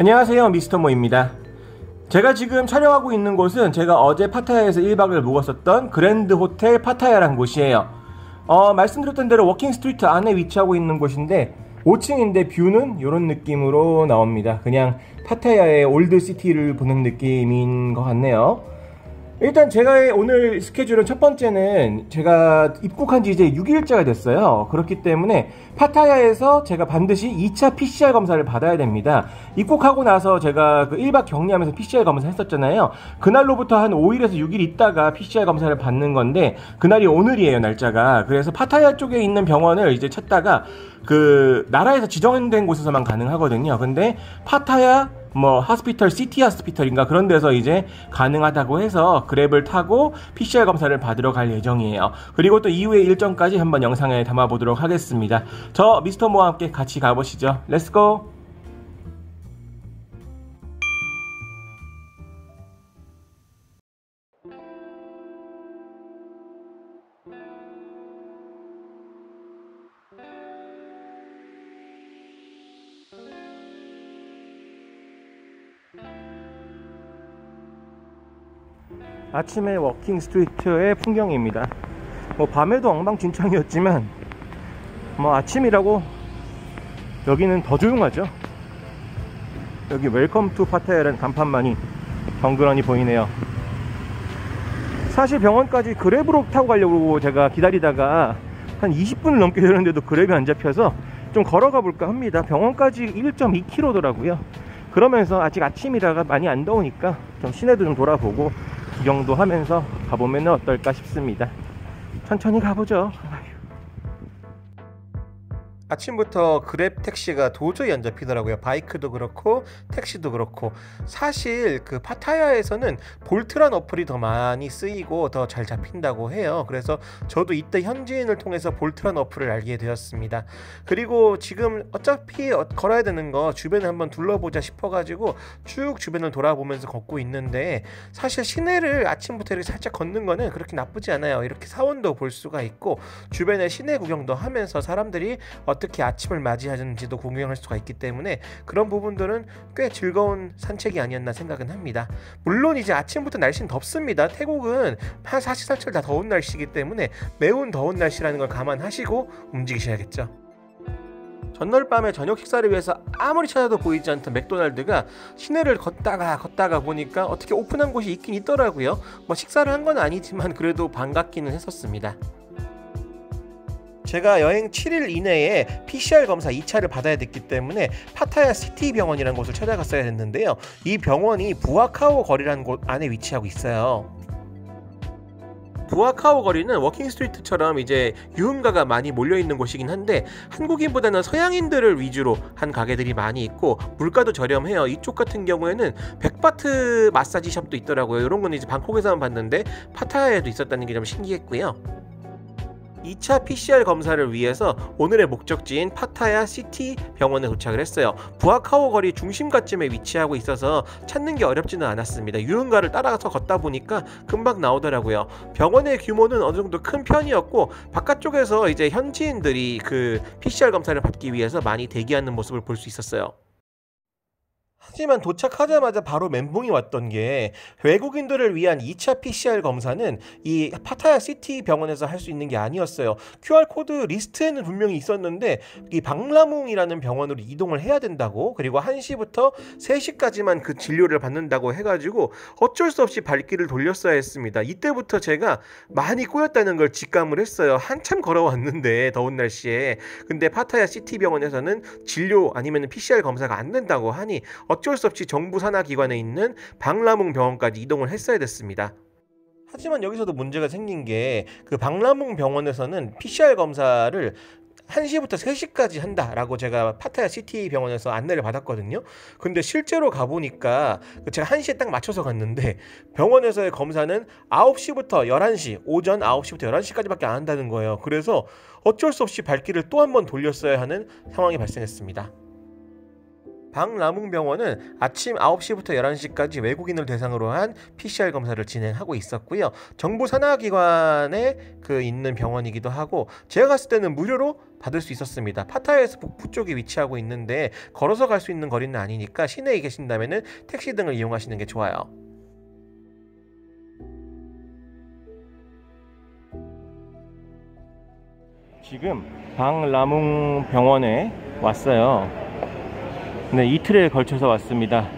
안녕하세요, 미스터 모입니다. 제가 지금 촬영하고 있는 곳은 제가 어제 파타야에서 1박을 묵었었던 그랜드 호텔 파타야라는 곳이에요. 말씀드렸던 대로 워킹 스트리트 안에 위치하고 있는 곳인데 5층인데 뷰는 이런 느낌으로 나옵니다. 그냥 파타야의 올드 시티를 보는 느낌인 것 같네요. 일단 제가 오늘 스케줄은 첫 번째는 제가 입국한 지 이제 6일째가 됐어요. 그렇기 때문에 파타야에서 제가 반드시 2차 PCR 검사를 받아야 됩니다. 입국하고 나서 제가 그 1박 격리하면서 PCR 검사 했었잖아요. 그날로부터 한 5일에서 6일 있다가 PCR 검사를 받는 건데 그날이 오늘이에요, 날짜가. 그래서 파타야 쪽에 있는 병원을 이제 찾다가 그 나라에서 지정된 곳에서만 가능하거든요. 근데 파타야 하스피털, 시티 하스피털인가 그런 데서 이제 가능하다고 해서 그랩을 타고 PCR 검사를 받으러 갈 예정이에요. 그리고 또 이후의 일정까지 한번 영상에 담아보도록 하겠습니다. 저 미스터 모와 함께 같이 가보시죠. 렛츠고! 아침의 워킹 스트리트의 풍경입니다. 밤에도 엉망진창이었지만 아침이라고 여기는 더 조용하죠. 여기 웰컴 투 파타야라는 간판만이 덩그러니 보이네요. 사실 병원까지 그랩으로 타고 가려고 제가 기다리다가 한 20분을 넘게 되는데도 그랩이 안 잡혀서 좀 걸어가 볼까 합니다. 병원까지 1.2km더라고요. 그러면서 아직 아침이라가 많이 안 더우니까 좀 시내도 좀 돌아보고 구경도 하면서 가보면 어떨까 싶습니다. 천천히 가보죠. 아침부터 그랩 택시가 도저히 안 잡히더라고요. 바이크도 그렇고 택시도 그렇고. 사실 그 파타야에서는 볼트란 어플이 더 많이 쓰이고 더 잘 잡힌다고 해요. 그래서 저도 이때 현지인을 통해서 볼트란 어플을 알게 되었습니다. 그리고 지금 어차피 걸어야 되는 거 주변을 한번 둘러보자 싶어가지고 쭉 주변을 돌아보면서 걷고 있는데, 사실 시내를 아침부터 이렇게 살짝 걷는 거는 그렇게 나쁘지 않아요. 이렇게 사원도 볼 수가 있고 주변에 시내 구경도 하면서 사람들이 어떻게 아침을 맞이하는지도 구경할 수가 있기 때문에 그런 부분들은 꽤 즐거운 산책이 아니었나 생각은 합니다. 물론 이제 아침부터 날씨는 덥습니다. 태국은 사시사철 다 더운 날씨이기 때문에 매운 더운 날씨라는 걸 감안하시고 움직이셔야겠죠. 전날 밤에 저녁 식사를 위해서 아무리 찾아도 보이지 않던 맥도날드가 시내를 걷다가 보니까 어떻게 오픈한 곳이 있긴 있더라고요. 식사를 한 건 아니지만 그래도 반갑기는 했었습니다. 제가 여행 7일 이내에 PCR 검사 2차를 받아야 됐기 때문에 파타야 시티 병원이라는 곳을 찾아갔어야 했는데요. 이 병원이 부아카오 거리라는 곳 안에 위치하고 있어요. 부아카오 거리는 워킹 스트리트처럼 이제 유흥가가 많이 몰려있는 곳이긴 한데 한국인보다는 서양인들을 위주로 한 가게들이 많이 있고 물가도 저렴해요. 이쪽 같은 경우에는 백바트 마사지 샵도 있더라고요. 이런 건 이제 방콕에서만 봤는데 파타야에도 있었다는 게 좀 신기했고요. 2차 PCR 검사를 위해서 오늘의 목적지인 파타야 시티 병원에 도착을 했어요. 부아카오 거리 중심가쯤에 위치하고 있어서 찾는 게 어렵지는 않았습니다. 유흥가를 따라가서 걷다 보니까 금방 나오더라고요. 병원의 규모는 어느 정도 큰 편이었고 바깥쪽에서 이제 현지인들이 그 PCR 검사를 받기 위해서 많이 대기하는 모습을 볼 수 있었어요. 하지만 도착하자마자 바로 멘붕이 왔던 게, 외국인들을 위한 2차 PCR 검사는 이 파타야 시티 병원에서 할 수 있는 게 아니었어요. QR코드 리스트에는 분명히 있었는데 이 박라뭉이라는 병원으로 이동을 해야 된다고, 그리고 1시부터 3시까지만 그 진료를 받는다고 해가지고 어쩔 수 없이 발길을 돌렸어야 했습니다. 이때부터 제가 많이 꼬였다는 걸 직감을 했어요. 한참 걸어왔는데 더운 날씨에. 근데 파타야 시티 병원에서는 진료 아니면 PCR 검사가 안 된다고 하니 어쩔 수 없이 정부 산하 기관에 있는 박라뭉 병원까지 이동을 했어야 됐습니다. 하지만 여기서도 문제가 생긴 게, 그 박라뭉 병원에서는 PCR 검사를 1시부터 3시까지 한다라고 제가 파타야 시티 병원에서 안내를 받았거든요. 근데 실제로 가보니까 제가 1시에 딱 맞춰서 갔는데 병원에서의 검사는 9시부터 11시, 오전 9시부터 11시까지밖에 안 한다는 거예요. 그래서 어쩔 수 없이 발길을 또 한 번 돌렸어야 하는 상황이 발생했습니다. 방라문병원은 아침 9시부터 11시까지 외국인을 대상으로 한 PCR 검사를 진행하고 있었고요. 정부 산하기관에 있는 병원이기도 하고 제가 갔을 때는 무료로 받을 수 있었습니다. 파타야에서 북부 쪽에 위치하고 있는데 걸어서 갈 수 있는 거리는 아니니까 시내에 계신다면 택시 등을 이용하시는 게 좋아요. 지금 방라문병원에 왔어요. 네, 이틀에 걸쳐서 왔습니다.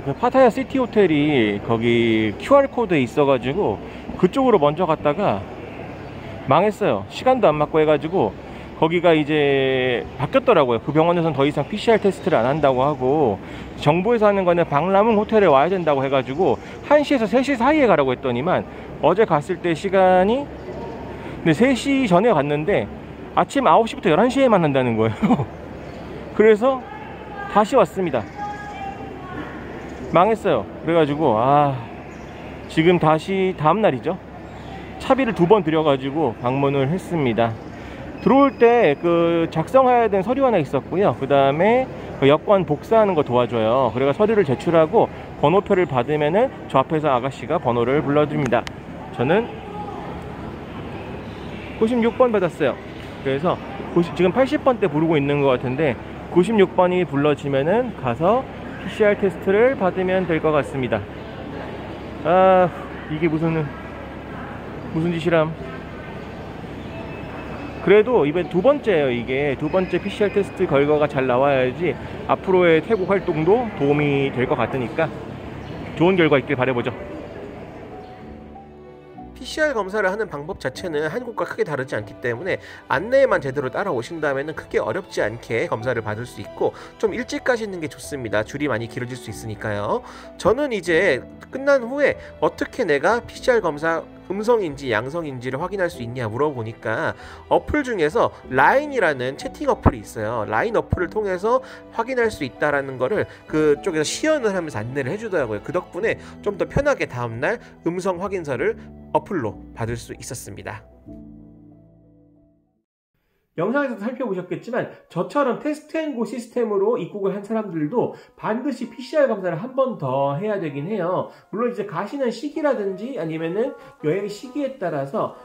그 파타야 시티 호텔이 거기 QR코드에 있어가지고 그쪽으로 먼저 갔다가 망했어요. 시간도 안 맞고 해가지고 거기가 이제 바뀌었더라고요. 그 병원에서는 더 이상 PCR 테스트를 안 한다고 하고 정부에서 하는 거는 방라문 호텔에 와야 된다고 해가지고 1시에서 3시 사이에 가라고 했더니만 어제 갔을 때 시간이 3시 전에 갔는데 아침 9시부터 11시에만 한다는 거예요. 그래서 다시 왔습니다. 망했어요. 그래가지고 지금 다시 다음날이죠. 차비를 2번 들여가지고 방문을 했습니다. 들어올 때 작성해야 되는 서류 하나 있었고요. 그 다음에 여권 복사하는 거 도와줘요. 그래가 서류를 제출하고 번호표를 받으면은 저 앞에서 아가씨가 번호를 불러드립니다. 저는 96번 받았어요. 그래서 지금 80번대 부르고 있는 것 같은데 96번이 불러지면은 가서 PCR 테스트를 받으면 될 것 같습니다. 이게 무슨 짓이람. 그래도 이번 2번째예요. 이게 2번째 PCR 테스트 결과가 잘 나와야지 앞으로의 태국 활동도 도움이 될 것 같으니까 좋은 결과 있길 바라보죠. PCR 검사를 하는 방법 자체는 한국과 크게 다르지 않기 때문에 안내에만 제대로 따라오신다면 크게 어렵지 않게 검사를 받을 수 있고 좀 일찍 가시는 게 좋습니다. 줄이 많이 길어질 수 있으니까요. 저는 이제 끝난 후에 어떻게 내가 PCR 검사 음성인지 양성인지를 확인할 수 있냐 물어보니까 어플 중에서 라인이라는 채팅 어플이 있어요. 라인 어플을 통해서 확인할 수 있다라는 거를 그쪽에서 시연을 하면서 안내를 해주더라고요. 그 덕분에 좀 더 편하게 다음날 음성 확인서를 어플로 받을 수 있었습니다. 영상에서도 살펴보셨겠지만 저처럼 테스트앤고 시스템으로 입국을 한 사람들도 반드시 PCR 검사를 한 번 더 해야 되긴 해요. 물론 이제 가시는 시기라든지 아니면은 여행 시기에 따라서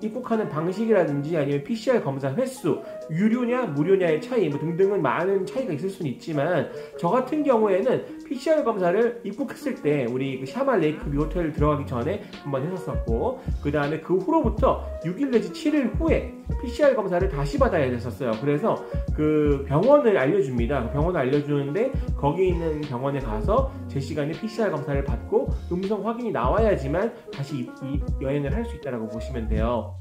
입국하는 방식이라든지 아니면 PCR 검사 횟수, 유료냐 무료냐의 차이 등등은 많은 차이가 있을 수는 있지만 저 같은 경우에는 PCR 검사를 입국했을 때 우리 샤말 레이크 뷰 호텔 들어가기 전에 한번 했었었고 그 다음에 그 후로부터 6일 내지 7일 후에 PCR 검사를 다시 받아야 됐었어요. 그래서 병원을 알려줍니다. 병원을 알려주는데 거기 있는 병원에 가서 제 시간에 PCR 검사를 받고 음성 확인이 나와야지만 다시 여행을 할 수 있다고 보시면 돼요.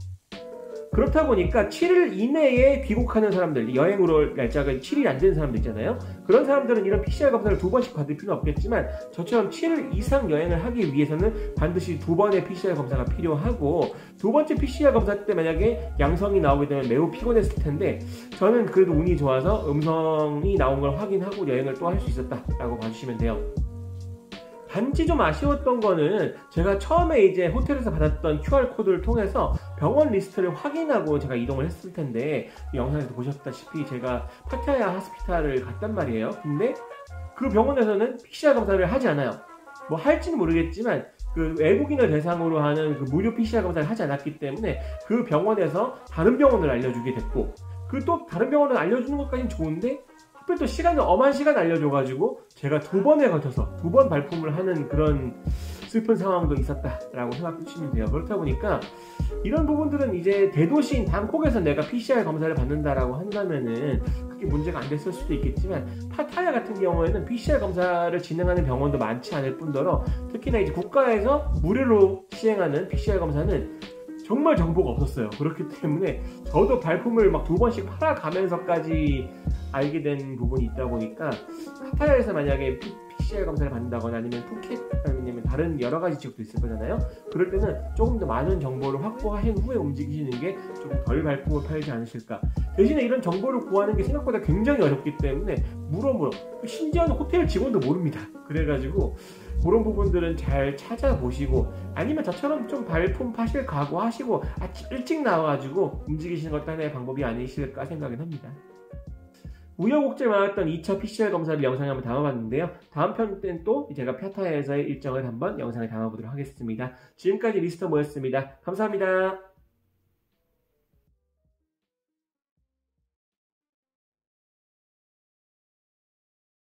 그렇다 보니까 7일 이내에 귀국하는 사람들, 여행으로 날짜가 7일이 안 되는 사람들 있잖아요. 그런 사람들은 이런 PCR 검사를 2번씩 받을 필요는 없겠지만 저처럼 7일 이상 여행을 하기 위해서는 반드시 2번의 PCR 검사가 필요하고 2번째 PCR 검사 때 만약에 양성이 나오게 되면 매우 피곤했을 텐데 저는 그래도 운이 좋아서 음성이 나온 걸 확인하고 여행을 또 할 수 있었다라고 봐주시면 돼요. 단지 좀 아쉬웠던 거는 제가 처음에 이제 호텔에서 받았던 QR코드를 통해서 병원 리스트를 확인하고 제가 이동을 했을 텐데 영상에서 보셨다시피 제가 파타야 하스피탈을 갔단 말이에요. 근데 그 병원에서는 PCR 검사를 하지 않아요. 뭐 할지는 모르겠지만 외국인을 대상으로 하는 무료 PCR 검사를 하지 않았기 때문에 그 병원에서 다른 병원을 알려주게 됐고 또 다른 병원을 알려주는 것까지는 좋은데 하필 또 엄한 시간 알려줘가지고 제가 2번에 걸쳐서 2번 발품을 하는 그런 슬픈 상황도 있었다라고 생각해 주시면 돼요. 그렇다 보니까 이런 부분들은 이제 대도시인 방콕에서 내가 PCR 검사를 받는다라고 한다면은 그게 문제가 안 됐을 수도 있겠지만 파타야 같은 경우에는 PCR 검사를 진행하는 병원도 많지 않을 뿐더러 특히나 이제 국가에서 무료로 시행하는 PCR 검사는 정말 정보가 없었어요. 그렇기 때문에 저도 발품을 막 2번씩 팔아가면서까지 알게 된 부분이 있다 보니까 파타야에서 만약에 PCR 검사를 받는다거나 아니면 푸켓 아니면 다른 여러 가지 지역도 있을 거잖아요. 그럴 때는 조금 더 많은 정보를 확보하신 후에 움직이시는 게 조금 덜 발품을 팔지 않으실까. 대신에 이런 정보를 구하는 게 생각보다 굉장히 어렵기 때문에 물어물어 심지어는 호텔 직원도 모릅니다. 그래가지고 그런 부분들은 잘 찾아보시고 아니면 저처럼 좀 발품 파실 각오하시고 아침 일찍 나와가지고 움직이시는 것도 하나의 방법이 아니실까 생각은 합니다. 우여곡절 많았던 2차 PCR 검사를 영상에 한번 담아봤는데요. 다음 편 때는 또 제가 파타야에서의 일정을 한번 영상에 담아보도록 하겠습니다. 지금까지 미스터 모였습니다. 감사합니다.